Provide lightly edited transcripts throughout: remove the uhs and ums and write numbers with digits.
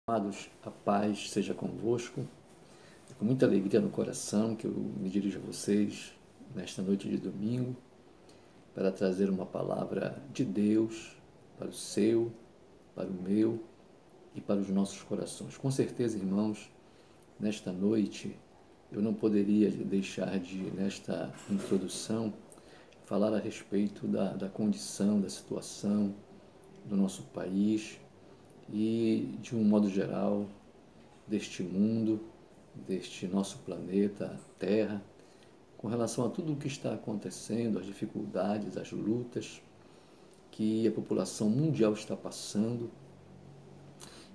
Amados, a paz seja convosco. É com muita alegria no coração que eu me dirijo a vocês nesta noite de domingo para trazer uma palavra de Deus para o seu, para o meu e para os nossos corações. Com certeza, irmãos, nesta noite eu não poderia deixar de, nesta introdução, falar a respeito da condição, da situação do nosso país e, de um modo geral, deste mundo, deste nosso planeta Terra, com relação a tudo o que está acontecendo, as dificuldades, as lutas que a população mundial está passando.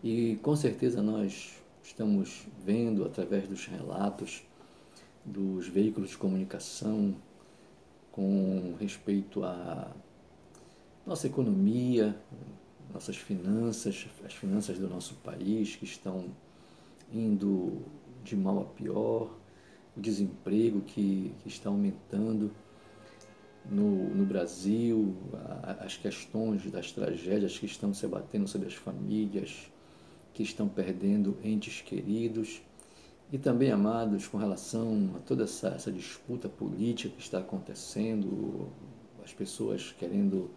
E com certeza nós estamos vendo, através dos relatos dos veículos de comunicação, com respeito à nossa economia, nossas finanças, as finanças do nosso país que estão indo de mal a pior, o desemprego que está aumentando no Brasil, as questões das tragédias que estão se abatendo sobre as famílias, que estão perdendo entes queridos, e também, amados, com relação a toda essa disputa política que está acontecendo, as pessoas querendo,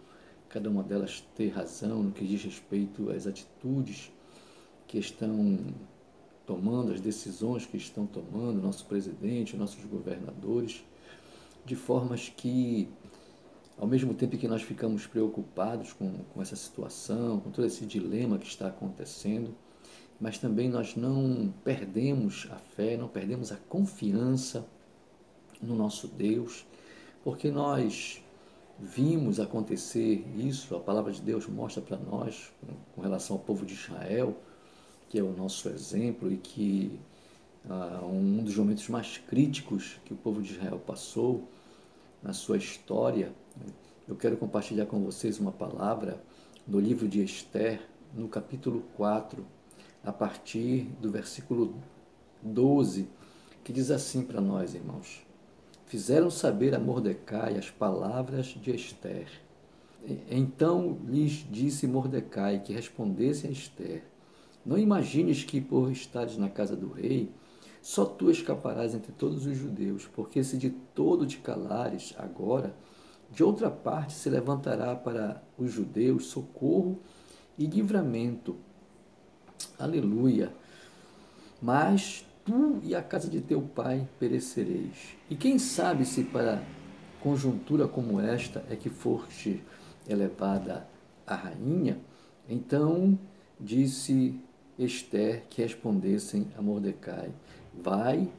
cada uma delas, ter razão no que diz respeito às atitudes que estão tomando, as decisões que estão tomando, nosso presidente, nossos governadores, de formas que, ao mesmo tempo que nós ficamos preocupados com essa situação, com todo esse dilema que está acontecendo, mas também nós não perdemos a fé, não perdemos a confiança no nosso Deus, porque nós vimos acontecer isso, a palavra de Deus mostra para nós, com relação ao povo de Israel, que é o nosso exemplo e que um dos momentos mais críticos que o povo de Israel passou na sua história. Eu quero compartilhar com vocês uma palavra no livro de Esther, no capítulo 4, a partir do versículo 12, que diz assim para nós, irmãos: fizeram saber a Mordecai as palavras de Esther. Então lhes disse Mordecai que respondessem a Esther: não imagines que, por estares na casa do rei, só tu escaparás entre todos os judeus, porque se de todo te calares agora, de outra parte se levantará para os judeus socorro e livramento. Aleluia! Mas tu e a casa de teu pai perecereis. E quem sabe se para conjuntura como esta é que foste elevada a rainha? Então disse Esther que respondessem a Mordecai: vai,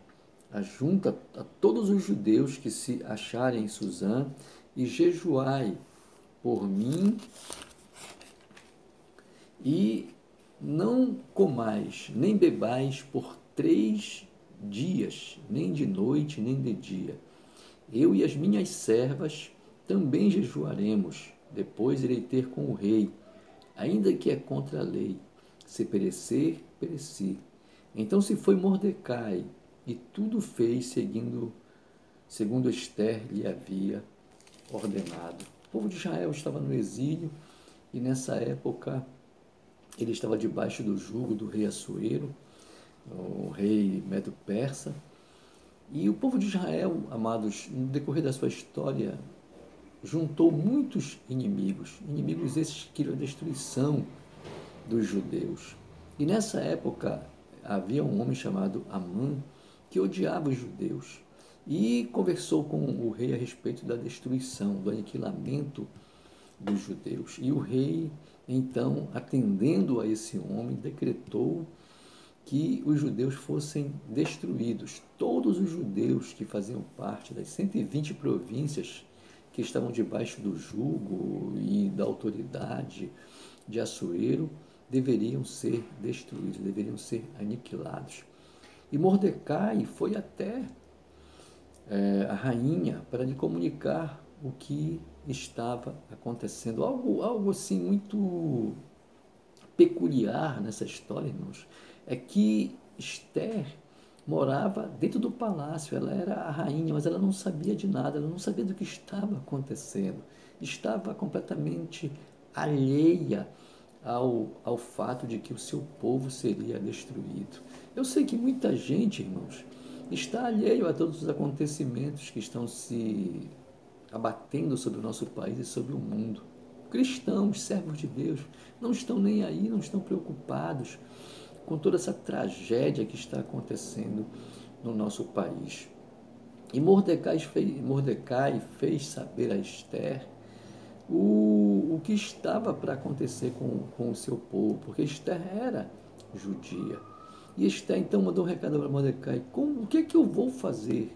ajunta a todos os judeus que se acharem em Susã e jejuai por mim, e não comais nem bebais por 3 dias, nem de noite nem de dia. Eu e as minhas servas também jejuaremos. Depois irei ter com o rei, ainda que é contra a lei. Se perecer, pereci. Então se foi Mordecai, e tudo fez segundo Esther lhe havia ordenado. O povo de Israel estava no exílio, e nessa época ele estava debaixo do jugo do rei Assuero, o rei Medo-Persa. E o povo de Israel, amados, no decorrer da sua história, juntou muitos inimigos esses que queriam a destruição dos judeus. E nessa época havia um homem chamado Amã que odiava os judeus e conversou com o rei a respeito da destruição, do aniquilamento dos judeus. E o rei, então, atendendo a esse homem, decretou que os judeus fossem destruídos. Todos os judeus que faziam parte das 120 províncias que estavam debaixo do jugo e da autoridade de Assuero deveriam ser destruídos, deveriam ser aniquilados. E Mordecai foi até a rainha para lhe comunicar o que estava acontecendo. Algo assim muito peculiar nessa história, irmãos, é que Esther morava dentro do palácio, ela era a rainha, mas ela não sabia de nada, ela não sabia do que estava acontecendo, estava completamente alheia ao fato de que o seu povo seria destruído. Eu sei que muita gente, irmãos, está alheio a todos os acontecimentos que estão se abatendo sobre o nosso país e sobre o mundo. Cristãos, servos de Deus, não estão nem aí, não estão preocupados com toda essa tragédia que está acontecendo no nosso país. E Mordecai fez saber a Esther o que estava para acontecer com o seu povo, porque Esther era judia. E Esther então mandou um recado para Mordecai: o que é que eu vou fazer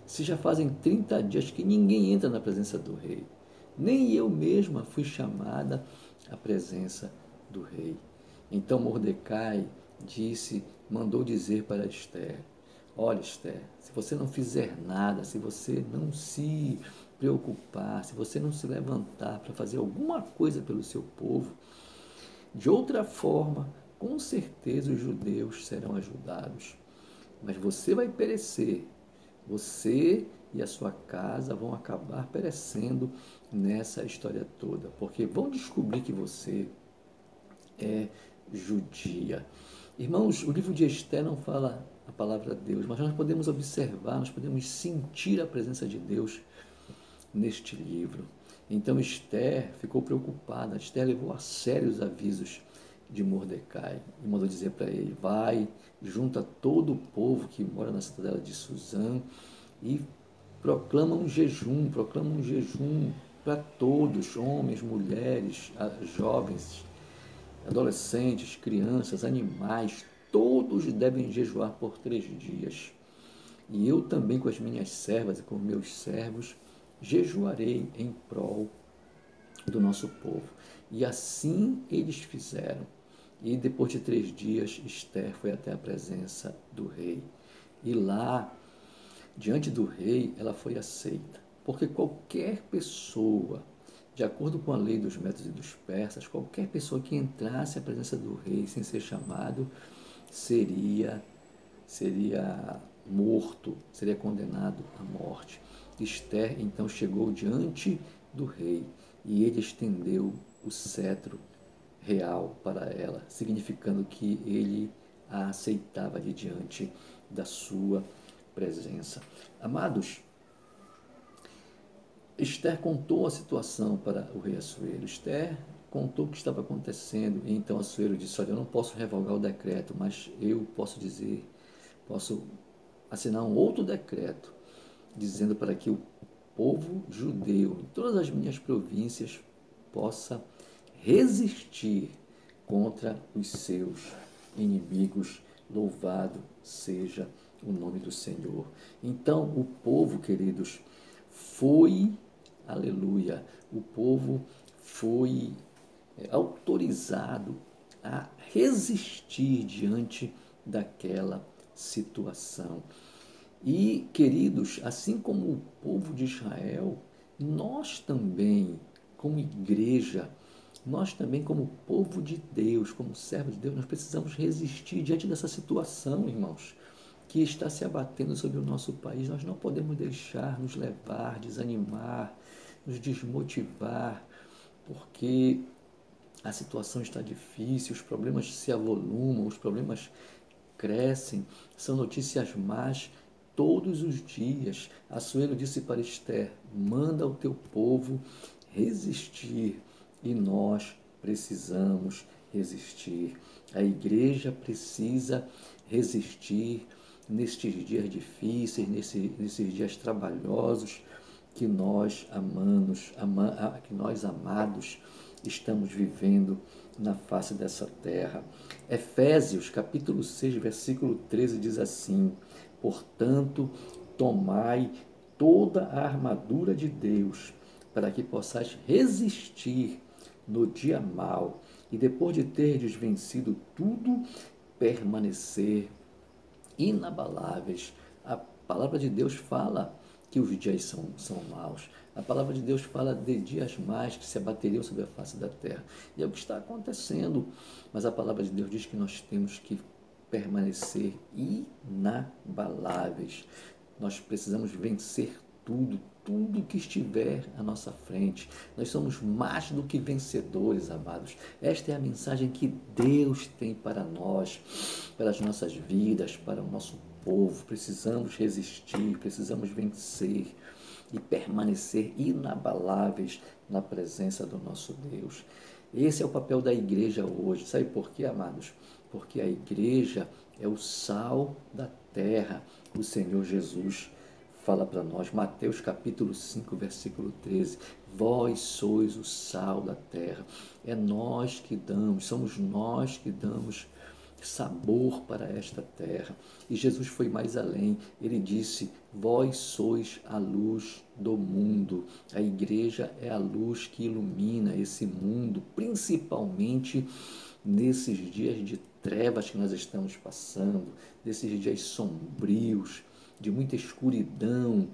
se já fazem 30 dias que ninguém entra na presença do rei? Nem eu mesma fui chamada à presença do rei. Então Mordecai mandou dizer para Esther: olha, Esther, se você não fizer nada, se você não se preocupar, se você não se levantar para fazer alguma coisa pelo seu povo, de outra forma, com certeza os judeus serão ajudados. Mas você vai perecer. Você e a sua casa vão acabar perecendo nessa história toda, porque vão descobrir que você é judia. Irmãos, o livro de Esther não fala a palavra de Deus, mas nós podemos observar, nós podemos sentir a presença de Deus neste livro. Então Esther ficou preocupada, Esther levou a sério os avisos de Mordecai e mandou dizer para ele: vai, junta todo o povo que mora na cidadela de Suzã e proclama um jejum para todos, homens, mulheres, jovens, adolescentes, crianças, animais, todos devem jejuar por 3 dias. E eu também com as minhas servas e com meus servos jejuarei em prol do nosso povo. E assim eles fizeram. E depois de 3 dias, Esther foi até a presença do rei. E lá, diante do rei, ela foi aceita. Porque qualquer pessoa, de acordo com a lei dos medos e dos persas, qualquer pessoa que entrasse à presença do rei sem ser chamado, seria morto, seria condenado à morte. Esther então chegou diante do rei e ele estendeu o cetro real para ela, significando que ele a aceitava de diante da sua presença. Amados, Esther contou a situação para o rei Assuero. Esther contou o que estava acontecendo e então Assuero disse: olha, eu não posso revogar o decreto, mas eu posso assinar um outro decreto dizendo para que o povo judeu em todas as minhas províncias possa resistir contra os seus inimigos. Louvado seja o nome do Senhor. Então o povo, queridos, foi, aleluia, o povo foi autorizado a resistir diante daquela situação. E, queridos, assim como o povo de Israel, nós também, como igreja, nós também, como povo de Deus, como servo de Deus, nós precisamos resistir diante dessa situação, irmãos, que está se abatendo sobre o nosso país. Nós não podemos deixar nos levar, desanimar, nos desmotivar, porque a situação está difícil, os problemas se avolumam, os problemas crescem, são notícias más todos os dias. Assuero disse para Esther: manda o teu povo resistir, e nós precisamos resistir. A igreja precisa resistir nestes dias difíceis, nesses dias trabalhosos que nós que nós amados estamos vivendo na face dessa terra. Efésios capítulo 6, versículo 13 diz assim: portanto, tomai toda a armadura de Deus, para que possais resistir no dia mau, e depois de terdes vencido tudo, permanecer inabaláveis. A palavra de Deus fala que os dias são maus. A palavra de Deus fala de dias mais que se abateriam sobre a face da terra. E é o que está acontecendo. Mas a palavra de Deus diz que nós temos que permanecer inabaláveis. Nós precisamos vencer tudo, tudo que estiver à nossa frente. Nós somos mais do que vencedores, amados. Esta é a mensagem que Deus tem para nós, para as nossas vidas, para o nosso povo. Precisamos resistir, precisamos vencer e permanecer inabaláveis na presença do nosso Deus. Esse é o papel da igreja hoje. Sabe por quê, amados? Porque a igreja é o sal da terra. O Senhor Jesus fala para nós, Mateus capítulo 5, versículo 13, vós sois o sal da terra. É nós que damos, somos nós que damos sabor para esta terra. E Jesus foi mais além, ele disse, vós sois a luz do mundo. A igreja é a luz que ilumina esse mundo, principalmente nesses dias de trevas que nós estamos passando, nesses dias sombrios, de muita escuridão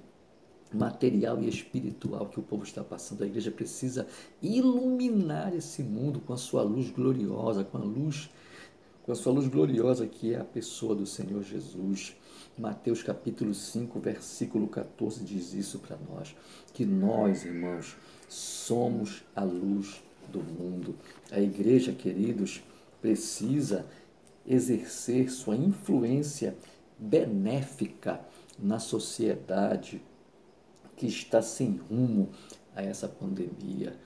material e espiritual que o povo está passando. A igreja precisa iluminar esse mundo com a sua luz gloriosa, com a sua luz gloriosa que é a pessoa do Senhor Jesus. Mateus capítulo 5, versículo 14 diz isso para nós, que nós, irmãos, somos a luz do mundo. A igreja, queridos, precisa exercer sua influência benéfica na sociedade que está sem rumo a essa pandemia.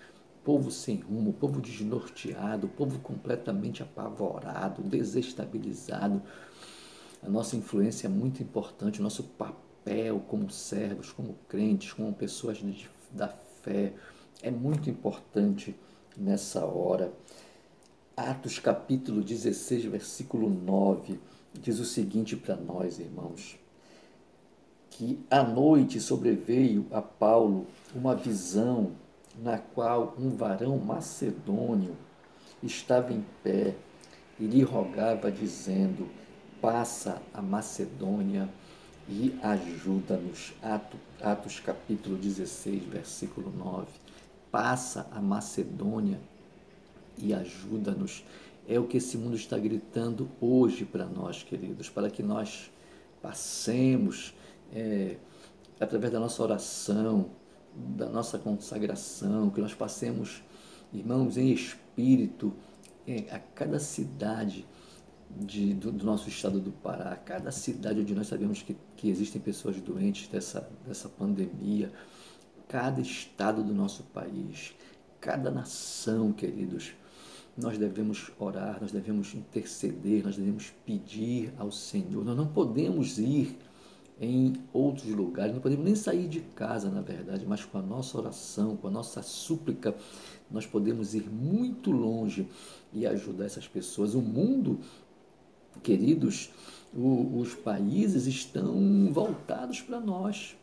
Povo sem rumo, povo desnorteado, povo completamente apavorado, desestabilizado. A nossa influência é muito importante, o nosso papel como servos, como crentes, como pessoas da fé, é muito importante nessa hora. Atos capítulo 16, versículo 9, diz o seguinte para nós, irmãos, que à noite sobreveio a Paulo uma visão na qual um varão macedônio estava em pé e lhe rogava, dizendo, passa a Macedônia e ajuda-nos. Atos capítulo 16, versículo 9. Passa a Macedônia e ajuda-nos. É o que esse mundo está gritando hoje para nós, queridos, para que nós passemos, através da nossa oração, da nossa consagração, que nós passemos, irmãos, em espírito, a cada cidade do nosso estado do Pará, cada cidade onde nós sabemos que existem pessoas doentes dessa pandemia, cada estado do nosso país, cada nação, queridos, nós devemos orar, nós devemos interceder, nós devemos pedir ao Senhor. Nós não podemos ir em outros lugares, não podemos nem sair de casa, na verdade, mas com a nossa oração, com a nossa súplica, nós podemos ir muito longe e ajudar essas pessoas. O mundo, queridos, os países estão voltados para nós.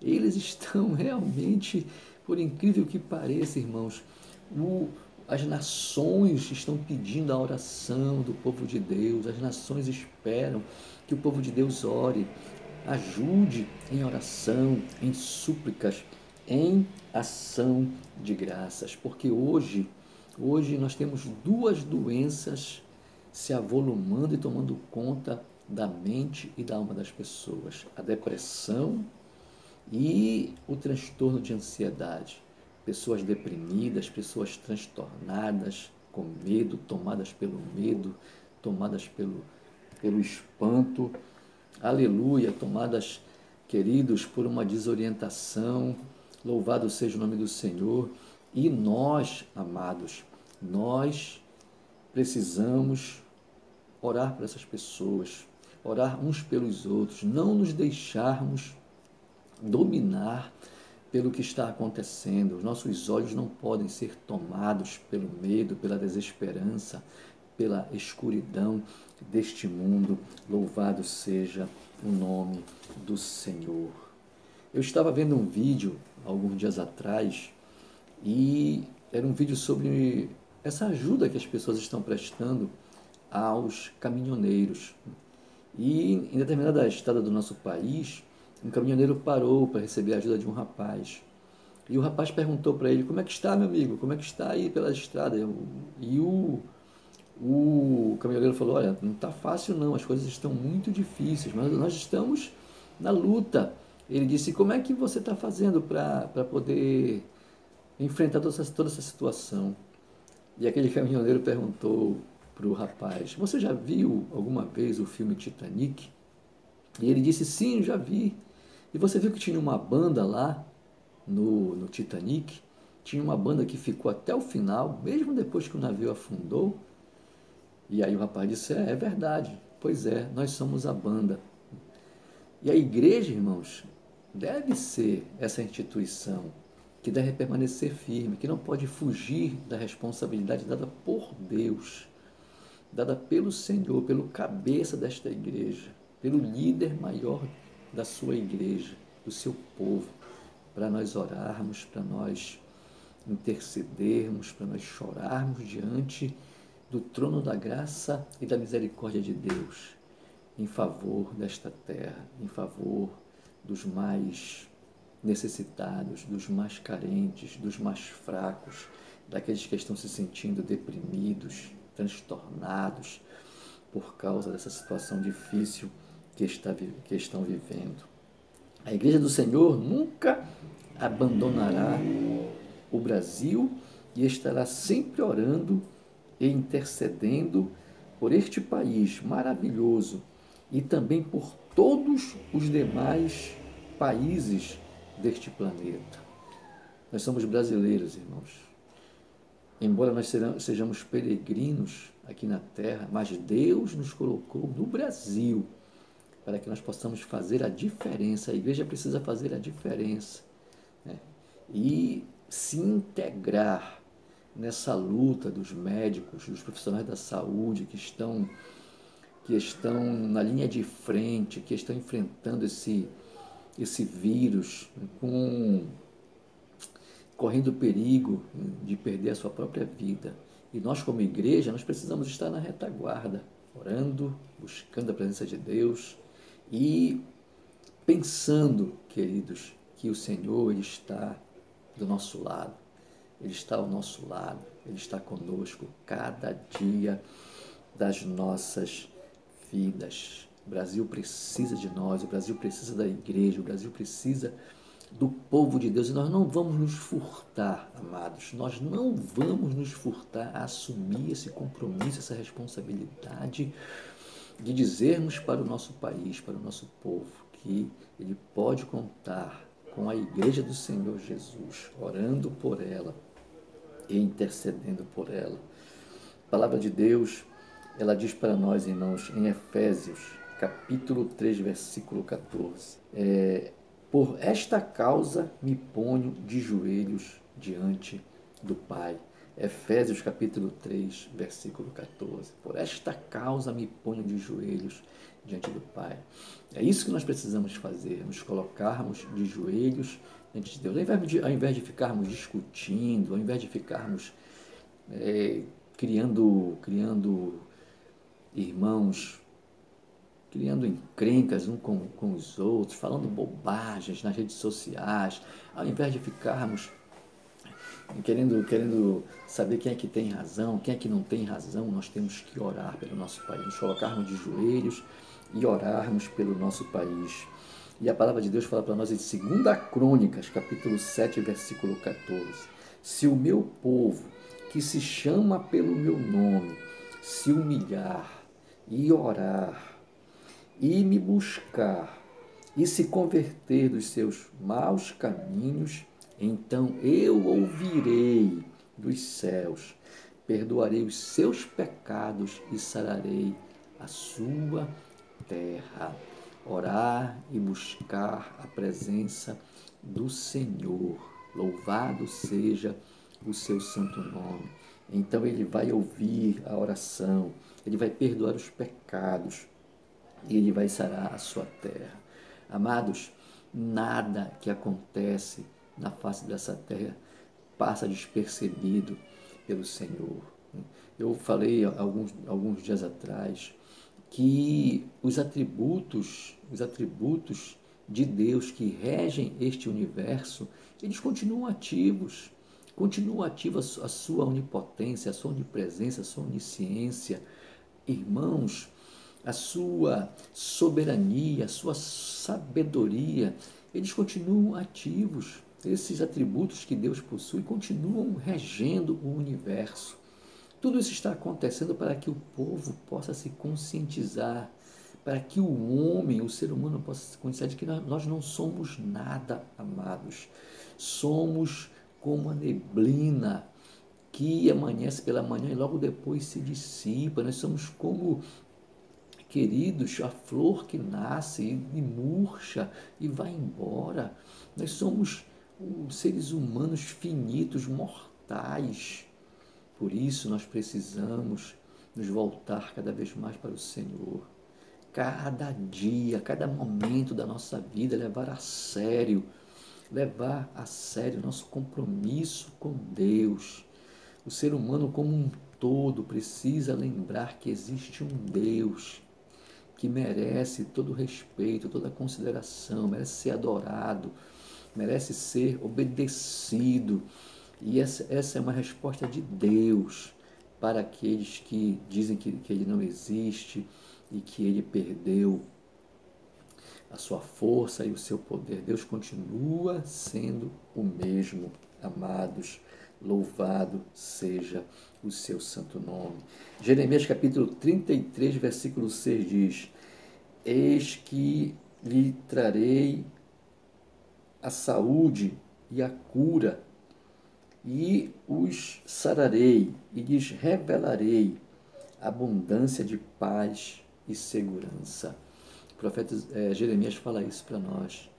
Eles estão realmente, por incrível que pareça, irmãos, as nações estão pedindo a oração do povo de Deus, as nações esperam que o povo de Deus ore, ajude em oração, em súplicas, em ação de graças, porque hoje nós temos duas doenças se avolumando e tomando conta da mente e da alma das pessoas, a depressão e o transtorno de ansiedade. Pessoas deprimidas, pessoas transtornadas, com medo, tomadas pelo medo, tomadas pelo espanto, aleluia, tomadas, queridos, por uma desorientação, louvado seja o nome do Senhor. E nós, amados, nós precisamos orar por essas pessoas, orar uns pelos outros, não nos deixarmos dominar pelo que está acontecendo. Os nossos olhos não podem ser tomados pelo medo, pela desesperança, pela escuridão deste mundo. Louvado seja o nome do Senhor. Eu estava vendo um vídeo alguns dias atrás e era um vídeo sobre essa ajuda que as pessoas estão prestando aos caminhoneiros. E em determinada estrada do nosso país, um caminhoneiro parou para receber a ajuda de um rapaz. E o rapaz perguntou para ele, como é que está, meu amigo? Como é que está aí pela estrada? E o caminhoneiro falou, olha, não está fácil não, as coisas estão muito difíceis, mas nós estamos na luta. Ele disse, como é que você está fazendo para poder enfrentar toda essa situação? E aquele caminhoneiro perguntou para o rapaz, você já viu alguma vez o filme Titanic? E ele disse, sim, já vi. E você viu que tinha uma banda lá no Titanic? Tinha uma banda que ficou até o final, mesmo depois que o navio afundou. E aí o rapaz disse, é verdade. Pois é, nós somos a banda. E a igreja, irmãos, deve ser essa instituição que deve permanecer firme, que não pode fugir da responsabilidade dada por Deus, dada pelo Senhor, pelo cabeça desta igreja, pelo líder maior da sua igreja, do seu povo, para nós orarmos, para nós intercedermos, para nós chorarmos diante do trono da graça e da misericórdia de Deus, em favor desta terra, em favor dos mais necessitados, dos mais carentes, dos mais fracos, daqueles que estão se sentindo deprimidos, transtornados por causa dessa situação difícil que estão vivendo. A Igreja do Senhor nunca abandonará o Brasil e estará sempre orando e intercedendo por este país maravilhoso e também por todos os demais países deste planeta. Nós somos brasileiros, irmãos. Embora nós sejamos peregrinos aqui na terra, mas Deus nos colocou no Brasil para que nós possamos fazer a diferença. A igreja precisa fazer a diferença, né? E se integrar nessa luta dos médicos, dos profissionais da saúde que estão na linha de frente, que estão enfrentando esse vírus, correndo o perigo de perder a sua própria vida. E nós, como igreja, nós precisamos estar na retaguarda, orando, buscando a presença de Deus e pensando, queridos, que o Senhor ele está do nosso lado. Ele está ao nosso lado, Ele está conosco cada dia das nossas vidas. O Brasil precisa de nós, o Brasil precisa da igreja, o Brasil precisa do povo de Deus. E nós não vamos nos furtar, amados, nós não vamos nos furtar a assumir esse compromisso, essa responsabilidade de dizermos para o nosso país, para o nosso povo, que ele pode contar com a igreja do Senhor Jesus, orando por ela e intercedendo por ela. A palavra de Deus, ela diz para nós, irmãos, em Efésios, capítulo 3, versículo 14, por esta causa me ponho de joelhos diante do Pai. Efésios capítulo 3, versículo 14. Por esta causa me ponho de joelhos diante do Pai. É isso que nós precisamos fazer, nos colocarmos de joelhos diante de Deus. Ao invés de ficarmos discutindo, ao invés de ficarmos criando irmãos, criando encrencas uns com os outros, falando bobagens nas redes sociais, ao invés de ficarmos querendo saber quem é que tem razão, quem é que não tem razão, nós temos que orar pelo nosso país, nos colocarmos de joelhos e orarmos pelo nosso país. E a palavra de Deus fala para nós em 2 Crônicas, capítulo 7, versículo 14. Se o meu povo, que se chama pelo meu nome, se humilhar e orar e me buscar e se converter dos seus maus caminhos, então eu ouvirei dos céus, perdoarei os seus pecados e sararei a sua terra. Orar e buscar a presença do Senhor. Louvado seja o seu santo nome. Então ele vai ouvir a oração, ele vai perdoar os pecados e ele vai sarar a sua terra. Amados, nada que acontece na face dessa terra passa despercebido pelo Senhor. Eu falei alguns dias atrás que os atributos de Deus que regem este universo, eles continuam ativos. Continua ativa a sua onipotência, a sua onipresença, a sua onisciência. Irmãos, a sua soberania, a sua sabedoria, eles continuam ativos. Esses atributos que Deus possui continuam regendo o universo. Tudo isso está acontecendo para que o povo possa se conscientizar, para que o homem, o ser humano, possa se conscientizar de que nós não somos nada, amados. Somos como a neblina que amanhece pela manhã e logo depois se dissipa. Nós somos como, queridos, a flor que nasce e murcha e vai embora. Nós somos seres humanos finitos, mortais. Por isso nós precisamos nos voltar cada vez mais para o Senhor. Cada dia, cada momento da nossa vida, levar a sério nosso compromisso com Deus. O ser humano como um todo precisa lembrar que existe um Deus que merece todo o respeito, toda a consideração, merece ser adorado, merece ser obedecido. E essa é uma resposta de Deus para aqueles que dizem que Ele não existe e que Ele perdeu a sua força e o seu poder. Deus continua sendo o mesmo, amados. Louvado seja o seu santo nome. Jeremias capítulo 33, versículo 6 diz: Eis que lhe trarei a saúde e a cura, e os sararei, e lhes revelarei abundância de paz e segurança. O profeta Jeremias fala isso para nós,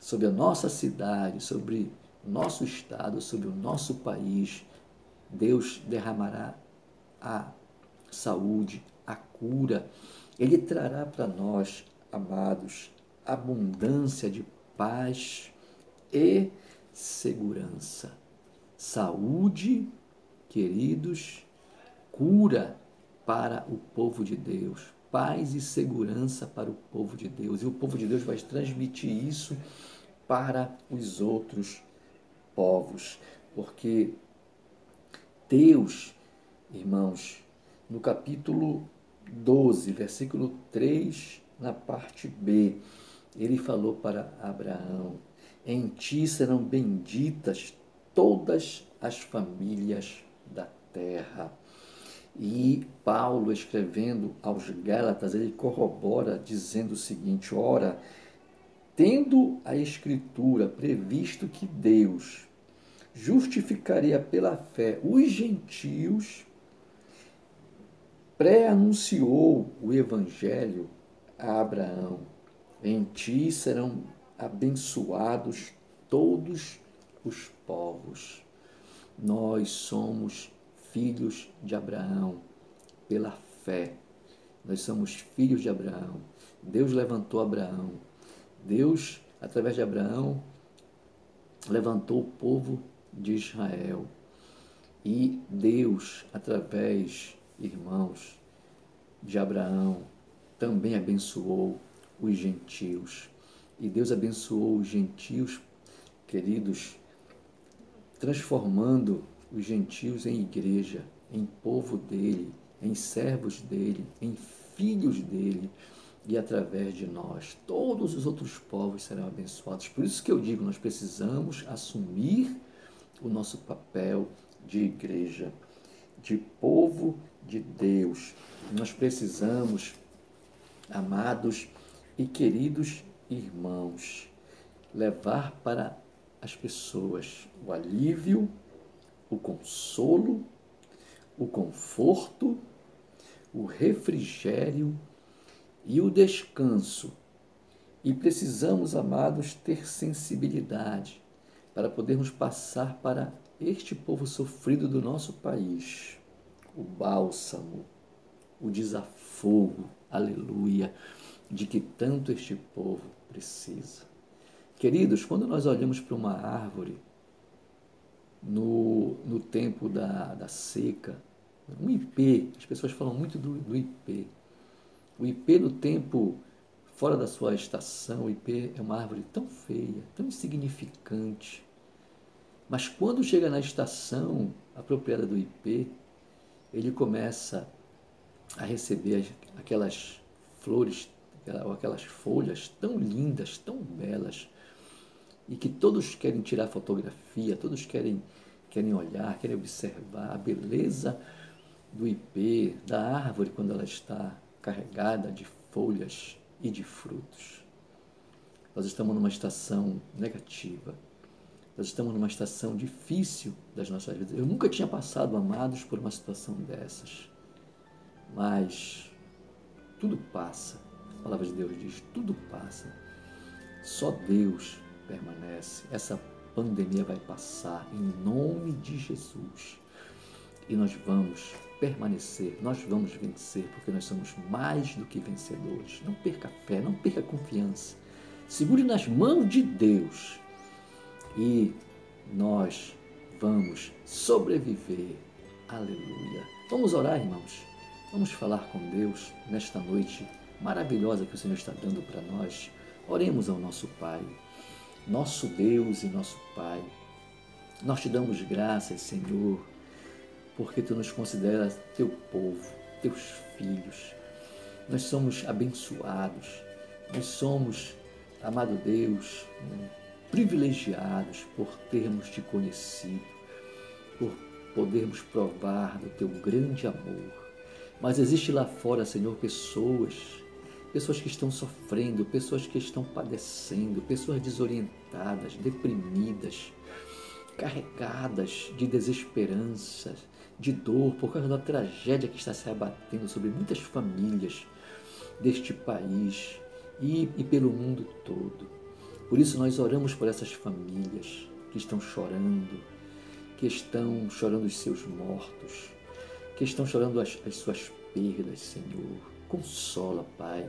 sobre a nossa cidade, sobre o nosso estado, sobre o nosso país. Deus derramará a saúde, a cura. Ele trará para nós, amados, abundância de paz e segurança. Saúde, queridos, cura para o povo de Deus, paz e segurança para o povo de Deus. E o povo de Deus vai transmitir isso para os outros povos, porque Deus, irmãos, no capítulo 12, versículo 3, na parte B, ele falou para Abraão: em ti serão benditas todas as famílias da terra. E Paulo, escrevendo aos Gálatas, ele corrobora dizendo o seguinte: ora, tendo a Escritura previsto que Deus justificaria pela fé os gentios, pré-anunciou o Evangelho a Abraão: em ti serão abençoados todos os povos. Nós somos filhos de Abraão pela fé. Nós somos filhos de Abraão. Deus levantou Abraão. Deus, através de Abraão, levantou o povo de Israel. E Deus, através, irmãos, de Abraão, também abençoou os gentios. E Deus abençoou os gentios, queridos, transformando os gentios em igreja, em povo dele, em servos dele, em filhos dele. E através de nós, todos os outros povos serão abençoados. Por isso que eu digo, nós precisamos assumir o nosso papel de igreja, de povo de Deus. Nós precisamos, amados e queridos irmãos, levar para as pessoas o alívio, o consolo, o conforto, o refrigério e o descanso. E precisamos, amados, ter sensibilidade para podermos passar para este povo sofrido do nosso país o bálsamo, o desafogo, aleluia, de que tanto este povo precisa. Queridos, quando nós olhamos para uma árvore no tempo da seca, um ipê, as pessoas falam muito do ipê. O ipê no tempo fora da sua estação, o ipê é uma árvore tão feia, tão insignificante. Mas quando chega na estação apropriada do ipê, ele começa a receber aquelas flores, aquelas folhas tão lindas, tão belas. e que todos querem tirar fotografia, todos querem olhar, querem observar a beleza do ipê, da árvore quando ela está carregada de folhas e de frutos. Nós estamos numa estação negativa. Nós estamos numa estação difícil das nossas vidas. Eu nunca tinha passado, amados, por uma situação dessas. Mas tudo passa. A palavra de Deus diz, tudo passa. Só Deus permanece. Essa pandemia vai passar em nome de Jesus. E nós vamos permanecer, nós vamos vencer, porque nós somos mais do que vencedores. Não perca a fé, não perca a confiança. Segure nas mãos de Deus e nós vamos sobreviver. Aleluia. Vamos orar, irmãos. Vamos falar com Deus nesta noite maravilhosa que o Senhor está dando para nós. Oremos ao nosso Pai, nosso Deus e nosso Pai. Nós te damos graças, Senhor, porque Tu nos consideras Teu povo, Teus filhos. Nós somos abençoados, nós somos, amado Deus, privilegiados por termos Te conhecido, por podermos provar do Teu grande amor. Mas existe lá fora, Senhor, pessoas que estão sofrendo, pessoas que estão padecendo, pessoas desorientadas, deprimidas, carregadas de desesperança, de dor, por causa da tragédia que está se abatendo sobre muitas famílias deste país e pelo mundo todo. Por isso nós oramos por essas famílias que estão chorando os seus mortos, que estão chorando as suas perdas, Senhor. Consola, Pai.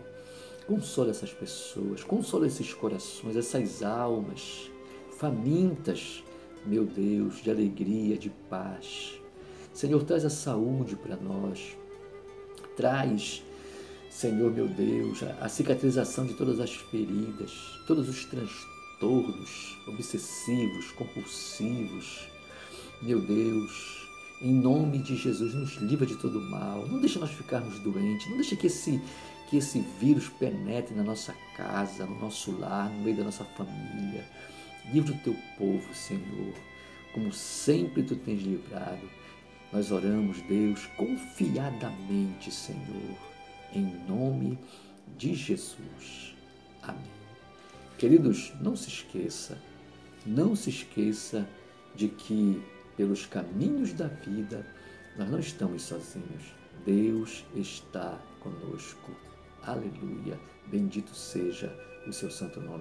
Consola essas pessoas, consola esses corações, essas almas famintas, meu Deus, de alegria, de paz. Senhor, traz a saúde para nós. Traz, Senhor, meu Deus, a cicatrização de todas as feridas, todos os transtornos obsessivos, compulsivos. Meu Deus, em nome de Jesus, nos livra de todo mal. Não deixa nós ficarmos doentes. Não deixa que esse vírus penetre na nossa casa, no nosso lar, no meio da nossa família. Livra o Teu povo, Senhor, como sempre Tu tens livrado. Nós oramos, Deus, confiadamente, Senhor, em nome de Jesus. Amém. Queridos, não se esqueça de que pelos caminhos da vida nós não estamos sozinhos. Deus está conosco. Aleluia. Bendito seja o seu santo nome.